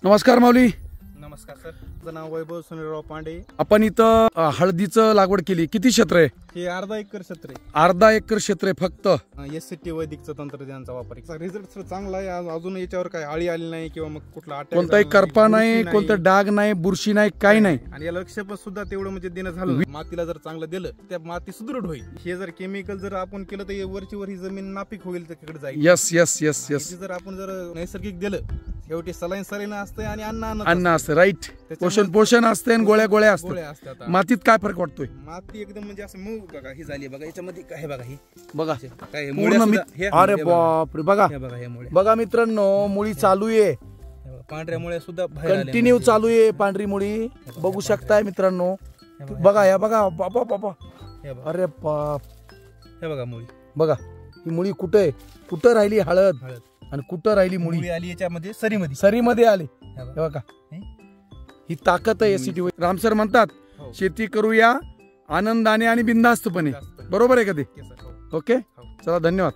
नमस्कार माऊली. नमस्कार सर. माझं नाव वैभव सुनीलराव पांडे. आपण इथं हळदीचं लागवड केली. किती क्षेत्र आहे? हे अर्धा एकर क्षेत्र आहे. अर्धा एकर क्षेत्र आहे फक्त. SCT वैदिकचं तंत्रज्ञानाचा वापर. रिझल्ट सर चांगला आहे. अजून याच्यावर काही आळी आली नाही किंवा मग कुठला कोणताही करपा नाही, कोणतं डाग नाही, बुरशी नाही, काही नाही. आणि याला लक्ष पण सुद्धा तेवढं म्हणजे देणं झालं. मातीला जर चांगलं दिलं त्या माती सुदृढ होईल. हे जर केमिकल जर आपण केलं तर वरची वर ही जमीन नापीक होईल, तिकडे जाईल. Yes yes yes yes. जर आपण जर नैसर्गिक दिलं शेवटी सलाईन असते आणि अन्न असतं. राईट. पोषण असते आणि गोळ्या असतात. मातीत काय फरक वाटतोय? माती एकदम म्हणजे असं मऊ बघा ही झाली बघा. याच्यामध्ये काय बघा ही बघा काय पूर्ण. अरे बापरे. बघा हे मुळे बघा मित्रांनो, मुळी चालू आहे. पांढऱ्या मुळे सुद्धा कंटिन्यू चालू आहे. पांढरी मुळी बघू शकताय मित्रांनो. बघा या बघा बाबा बाबा. अरे बाप. हे बघा मुळी. बघा ही मुळी कुठं राहिली हळद आणि कुठं राहिली मुळी आली याच्यामध्ये सरीमध्ये आली. हे बघा ही ताकद आहे SCT. राम सर म्हणतात शेती करूया आनंदाने आणि बिनधास्तपणे. बरोबर आहे का ते? ओके चला धन्यवाद.